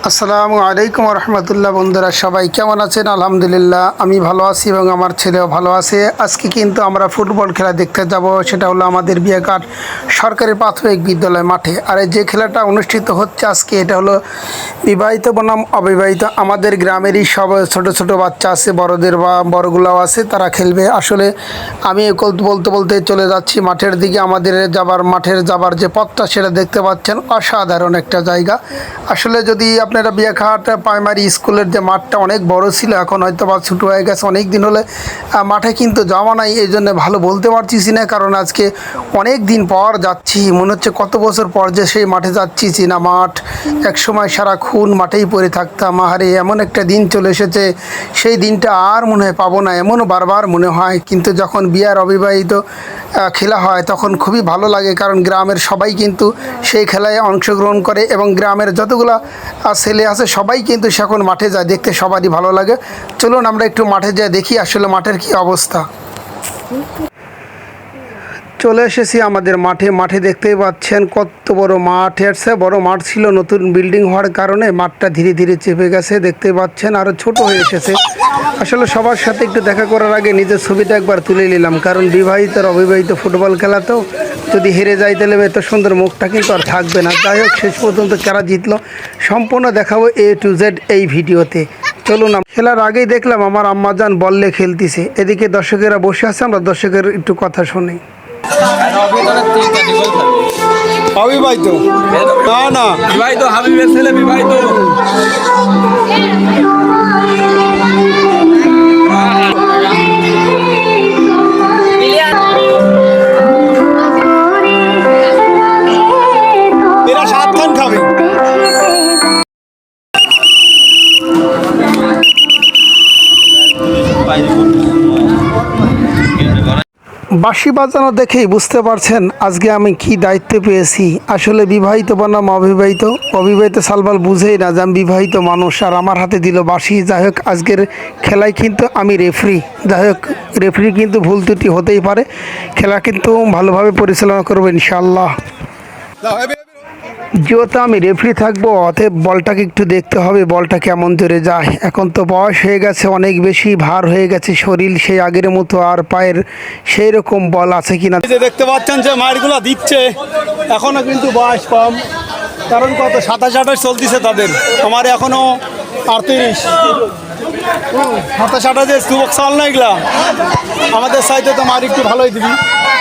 আসসালামু আলাইকুম রহমতুল্লাহ। বন্ধুরা সবাই কেমন আছেন? আলহামদুলিল্লাহ আমি ভালো আছি এবং আমার ছেলেও ভালো আছে। আজকে কিন্তু আমরা ফুটবল খেলা দেখতে যাব, সেটা হলো আমাদের বিয়াঘাট সরকারি প্রাথমিক বিদ্যালয় মাঠে। আর এই যে খেলাটা অনুষ্ঠিত হচ্ছে আজকে, এটা হলো বিবাহিত বনাম অবিবাহিত। আমাদের গ্রামেরই সব ছোট ছোট বাচ্চা আছে, বড়দের বা বড়গুলাও আছে, তারা খেলবে। আসলে আমি বলতে বলতে চলে যাচ্ছি মাঠের দিকে। আমাদের মাঠের যাবার যে পথটা সেটা দেখতে পাচ্ছেন, অসাধারণ একটা জায়গা। আসলে যদি আপনারা বিয়াঘাট প্রাইমারি স্কুলের যে মাঠটা অনেক বড় ছিল, এখন হয়তো বা ছোটো হয়ে গেছে, অনেক দিন হলে মাঠে কিন্তু যাওয়া নাই, এই জন্য ভালো বলতে পারছি না। কারণ আজকে অনেক দিন পর যাচ্ছি, মনে হচ্ছে কত বছর পর যে সেই মাঠে যাচ্ছি। চীনা মাঠ, একসময় সারাক্ষণ মাঠেই পড়ে থাকতাম। আহারে, এমন একটা দিন চলে এসেছে, সেই দিনটা আর মনে হয় পাবো না, এমনও বারবার মনে হয়। কিন্তু যখন বিয়ার অবিবাহিত খেলা হয় তখন খুবই ভালো লাগে, কারণ গ্রামের সবাই কিন্তু সেই খেলায় অংশগ্রহণ করে এবং গ্রামের যতগুলা ছেলে আছে সবাই কিন্তু সেখন মাঠে যায়, দেখতে সবারই ভালো লাগে। চলুন আমরা একটু মাঠে যাই, দেখি আসলে মাঠের কি অবস্থা। চলে এসেছি আমাদের মাঠে দেখতেই পাচ্ছেন কত বড় মাঠ। এর চেয়ে বড় মাঠ ছিল, নতুন বিল্ডিং হওয়ার কারণে মাঠটা ধীরে ধীরে চেপে গেছে, দেখতেই পাচ্ছেন, আরও ছোট হয়ে এসেছে। আসলে সবার সাথে একটু দেখা করার আগে নিজের ছবিটা একবার তুলে নিলাম, কারণ বিবাহিত আর অবিবাহিত ফুটবল খেলা তো, যদি হেরে যাই তাহলে এত সুন্দর মুখটা কিন্তু আর থাকবে না। যাই হোক, শেষ পর্যন্ত কারা জিতলো সম্পূর্ণ দেখাবো A to Z এই ভিডিওতে। চলুন, খেলার আগেই দেখলাম আমার আম্মাজান বললে খেলতেছে, এদিকে দর্শকেরা বসে আছে, আমরা দর্শকের একটু কথা শুনি। অবিবাহিত না না বিবাহিত, হাবিবের ছেলে বিবাহিত। এরা 7 খান খাবে। বাঁশি বাজানো দেখেই বুঝতে পারছেন আজকে আমি কি দায়িত্ব পেয়েছি। আসলে বিবাহিত বনাম অবিবাহিত, অবিবাহিত সালবাল বুঝেই না যে আমি বিবাহিত মানুষ, আর আমার হাতে দিল বাঁশি। যাই হোক, আজকের খেলায় কিন্তু আমি রেফারি। যাই হোক, রেফারি কিন্তু ভুল ত্রুটি হতেই পারে, খেলা কিন্তু ভালোভাবে পরিচালনা করবো ইনশাআল্লাহ। যেহেতু আমি রেফারি থাকবো, অতএব বলটাকে একটু দেখতে হবে বলটা কেমন জোরে যায়। এখন তো বয়স হয়ে গেছে, অনেক বেশি ভার হয়ে গেছে শরীর, সেই আগের মতো আর পায়ের সেই রকম বল আছে কিনা। দেখতে পাচ্ছেন যে মায়েরগুলো দিচ্ছে, এখনও কিন্তু বয়স কম, কারণ কত 27-28 চলতেছে তাদের। আমার এখনও 38, 27-28 যুবক চাল না এগুলা, আমাদের সাইডে তো মার একটু ভালোই দিবি।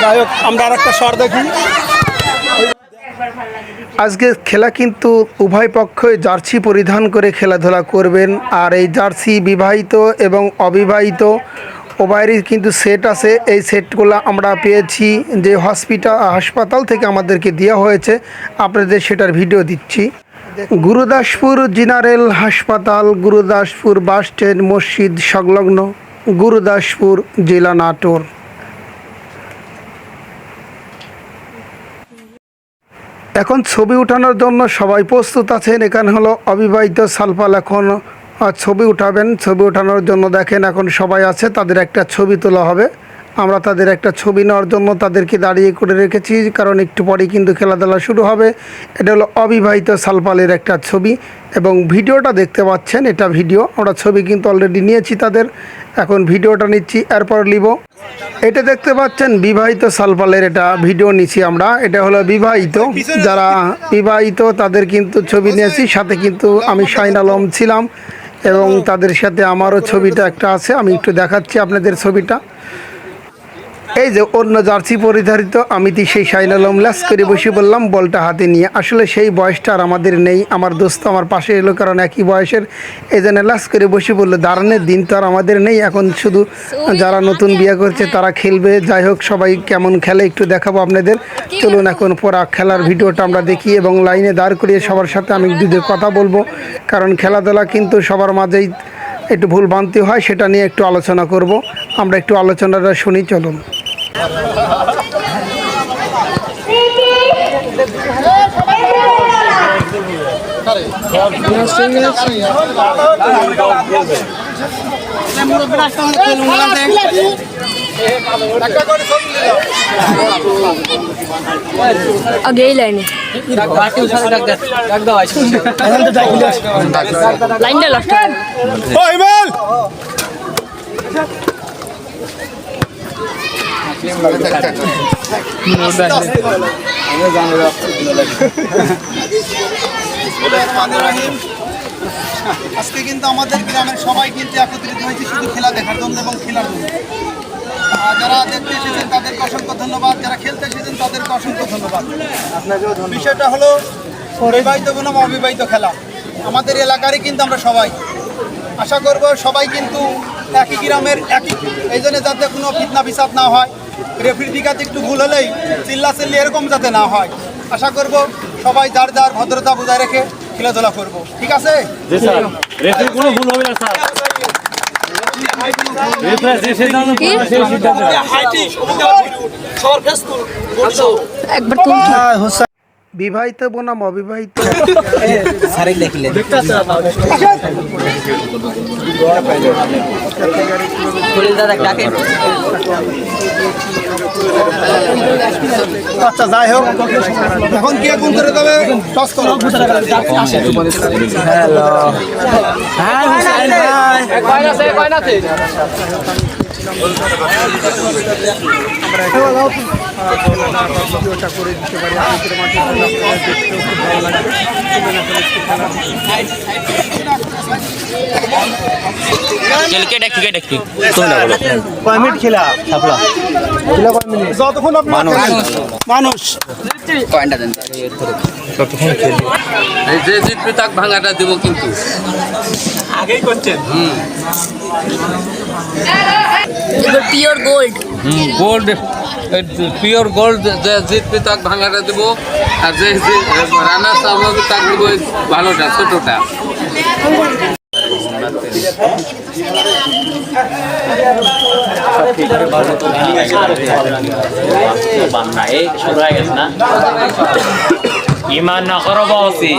যাই হোক, আমরা আর একটা শট দেখি। আজকে খেলা কিন্তু উভয় পক্ষই জার্সি পরিধান করে খেলাধুলা করবেন। আর এই জার্সি বিবাহিত এবং অবিবাহিত উভয়েরই কিন্তু সেট আছে। এই সেটগুলো আমরা পেয়েছি যে হাসপাতাল থেকে আমাদেরকে দেওয়া হয়েছে, আপনাদের সেটার ভিডিও দিচ্ছি। গুরুদাসপুর জেনারেল হাসপাতাল, গুরুদাসপুর বাস স্ট্যান্ড মসজিদ সংলগ্ন, গুরুদাসপুর, জেলা নাটোর। এখন ছবি উঠানোর জন্য সবাই প্রস্তুত আছেন। এখানে হলো অবিবাহিত সালপাল এখন ছবি উঠাবেন। ছবি উঠানোর জন্য দেখেন এখন সবাই আছে, তাদের একটা ছবি তোলা হবে। আমরা তাদের একটা ছবি নেওয়ার জন্য তাদেরকে দাঁড়িয়ে করে রেখেছি, কারণ একটু পরেই কিন্তু খেলাধুলা শুরু হবে। এটা হলো অবিবাহিত সালপালের একটা ছবি এবং ভিডিওটা দেখতে পাচ্ছেন, এটা ভিডিও। আমরা ছবি কিন্তু অলরেডি নিয়েছি তাদের, এখন ভিডিওটা নিচ্ছি, এরপর নিব। এটা দেখতে পাচ্ছেন বিবাহিত সালপালের এটা ভিডিও নিচ্ছি আমরা। এটা হলো বিবাহিত, যারা বিবাহিত তাদের কিন্তু ছবি নিয়েছি, সাথে কিন্তু আমি শাইন আলম ছিলাম এবং তাদের সাথে আমারও ছবিটা একটা আছে, আমি একটু দেখাচ্ছি আপনাদের ছবিটা। এই যে অন্য জার্সি পরিধারিত আমি সেই শাইন আলম লাস করে বসে বললাম বলটা হাতে নিয়ে। আসলে সেই বয়সটা আর আমাদের নেই। আমার দোস্ত আমার পাশে এলো, কারণ একই বয়সের, এই জন্য লাস করে বসে বললো দাঁড়ানোর দিন তো আর আমাদের নেই, এখন শুধু যারা নতুন বিয়ে করছে তারা খেলবে। যাই হোক, সবাই কেমন খেলে একটু দেখাবো আপনাদের। চলুন এখন পড়া খেলার ভিডিওটা আমরা দেখি এবং লাইনে দাঁড় করিয়ে সবার সাথে আমি দুধের কথা বলবো, কারণ খেলাধুলা কিন্তু সবার মাঝেই একটু ভুল ভ্রান্তি হয়, সেটা নিয়ে একটু আলোচনা করব। আমরা একটু আলোচনাটা শুনি, চলুন। আগে এই লাইনে লাইনটা লাস্ট আজকে কিন্তু আমাদের গ্রামের সবাই কিন্তু একত্রিত হয়েছে শুধু খেলা দেখার জন্য এবং খেলার জন্য। যারা দেখতে এসেছেন তাদেরকে অসংখ্য ধন্যবাদ, যারা খেলতে এসেছেন তাদেরকে অসংখ্য ধন্যবাদ। বিষয়টা হলো বিবাহিত বনাম অবিবাহিত খেলা। আমাদের এলাকারই কিন্তু আমরা সবাই আশা করব সবাই কিন্তু একই গ্রামের একই, এই জন্য যাতে কোনো ফিতনা বিসাদ না হয়, রেফারি দিকাতে একটু ভুল হলেই চিল্লাচিল্লি এরকম যাতে না হয়। আশা করব সবাই যার যার ভদ্রতা বজায় রেখে খেলাধুলা করব, ঠিক আছে? কোনো ভুল হবে না স্যার। একবার তুমি বিবাহিত বনাম অবিবাহিত আচ্ছা যাই হোক, এখন কি এখন করে তবে টস করো। ভিডিওটা করে দিতে পারি আপনাদের মাঝে দেখতেও খুব ভালো লাগে। যতক্ষণ আপনার মানুষ যে জিতবে তাক ভাঙাটা দিব কিন্তু আগেই করছেন। Pure gold gold pure gold যে জিতবে তাক ভাঙাটা দিব, আর যে রানার্স আপ হবে তাক দিব ভালোটা ছোটটা। ইমান না করো বসি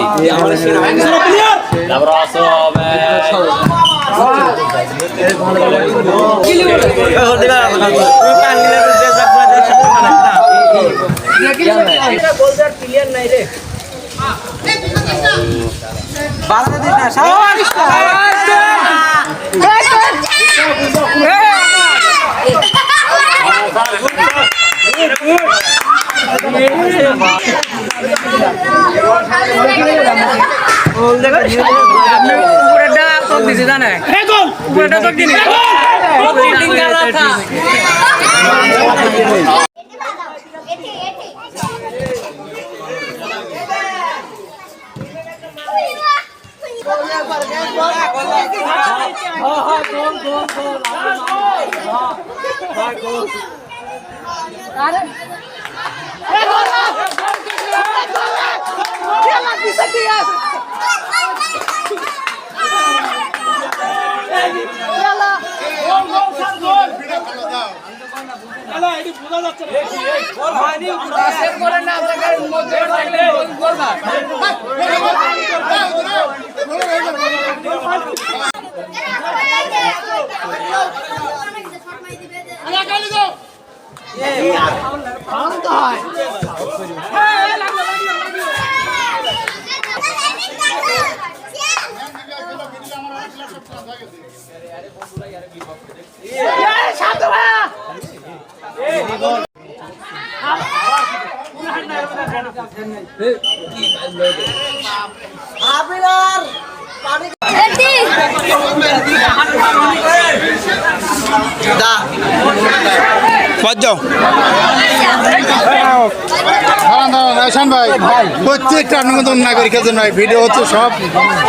প্রত্যেকটা অনুমোদন নাগরিকের জন্য ভিডিও হচ্ছে সব,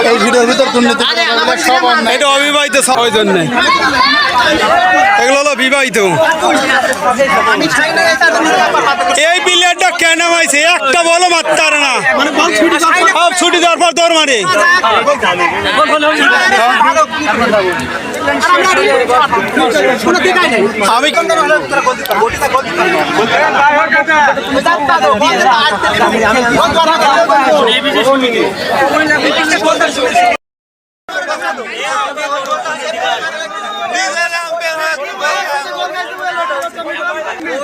এই ভিডিওর ভিতর দুর্নীতি সব অন্যায়। এটা অবিবাহিত সবাই জন্য, এগুলো হলো বিবাহিত। এই প্লেয়ারটা কেন হয়েছে একটা বলো মারতে পারে না, সব ছুটি দেওয়ার পর দৌড় মারে। আমি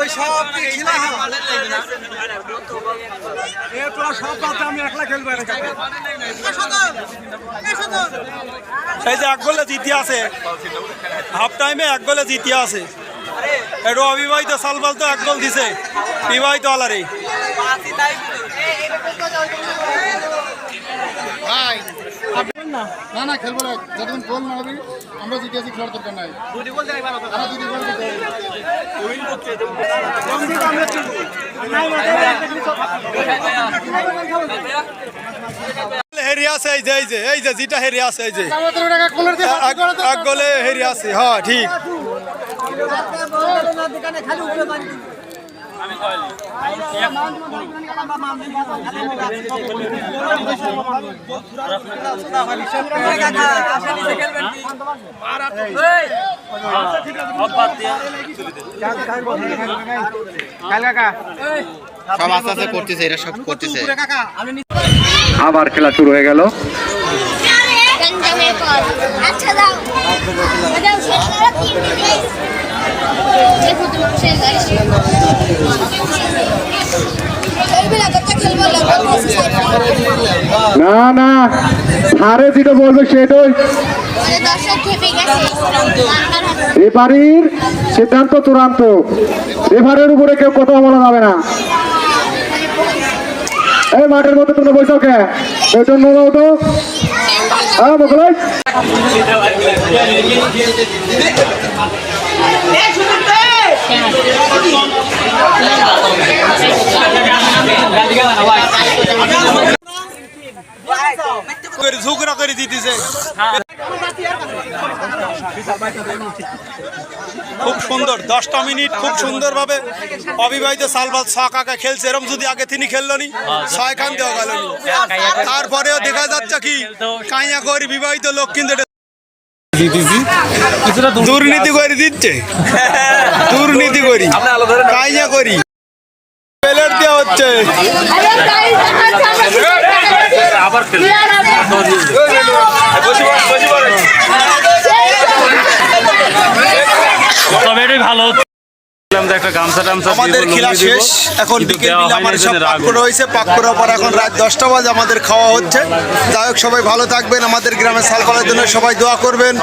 ওই সব খেলা এই যে এক গোলে জিতে আছে, হাফ টাইমে এক গোলে জিতে আছে। এটা অবিবাহিত সালবাল তো এক গোল দিছে বিবাহিত আলারে। না না খেলবো না, যতক্ষণ গোল না হবে আমরা জিতে আছি, খেলার দরকার নাই। দুটি গোল দিতে হেরি আছে এই যে যেটা হেরি আছে এই যে এক গোলে হেরি আছে। হ্যাঁ ঠিক। সব আস্তে আস্তে করতেছে, এরা সব করতেছে। আবার খেলা শুরু হয়ে গেল। আচ্ছা দাও দাও শেষ করো 3 মিনিট দেখো তোমার শেষ আছে খেলবে না কত খেলবে না না, হারে যেটা বলবে সেটাই। দর্শক খেপে গেছে রেফারির সিদ্ধান্ত চূড়ান্ত, রেফারির উপরে কেউ কথা বলা যাবে না। এই মাঠের মধ্যে তোমরা বসে কে বেতন নেওয়া তো বকলাই ঝুঁকরা করে দিতেছে। খুব সুন্দর 10টা মিনিট খুব সুন্দরভাবে অবিবাহিত সালবাল কাকা খেলছে। এরকম যদি আগে তিনি খেললো নি 6 খান দেওয়া গেল। তারপরেও দেখা যাচ্ছে কি কাইয়া করে বিবাহিত লোক কিন্তু দুর্নীতি করে দিচ্ছে, দুর্নীতি করি কাইয়া করি প্লেট দেওয়া হচ্ছে। আমাদের খেলা শেষ, এখন বিকেল বিলে আমার সব পাক করা হয়েছে। পাক করার পর এখন রাত 10টা বাজে আমাদের খাওয়া হচ্ছে। যাই হোক সবাই ভালো থাকবেন, আমাদের গ্রামের সালপালের জন্য সবাই দোয়া করবেন,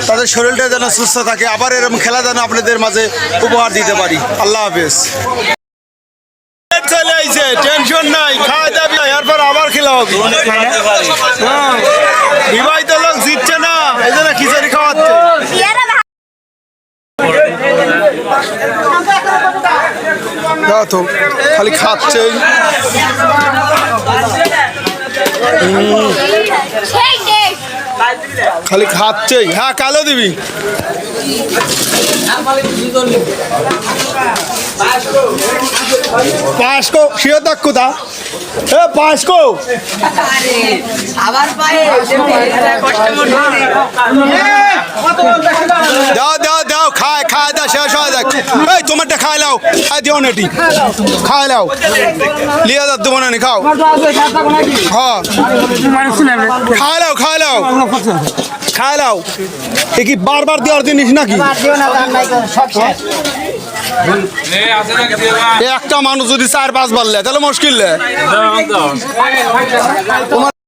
তাদের শরীরটা যেন সুস্থ থাকে, আবার এরকম খেলা যেন আপনাদের মাঝে উপহার দিতে পারি। আল্লাহ হাফেজ। চলে আইছে, টেনশন নাই, খাওয়া দাবি এরপর আবার খেলা হবে। বিবাহিত লোক জিতছে না, এই জন্য খিচুড়ি খাওয়াচ্ছে। তো খালি খাচ্ছে, খালি খাচ্ছে। হ্যাঁ কালো দিবি পাঁচকো শিও তাক কোথা এ পাঁচকো দাও দাও দাও খায় খায় দাও শেষ হয়ে যাক। এই তোমারটা খায় লাও, খাই দিও নেটি খায় লাও, লিয়া দাও তোমার নি খাও। হ্যাঁ খায় লাও খায় লাও খায় লাও। এ কি বারবার দেওয়ার জিনিস নাকি? একটা মানুষ যদি 4-5 বার তাহলে মুশকিল।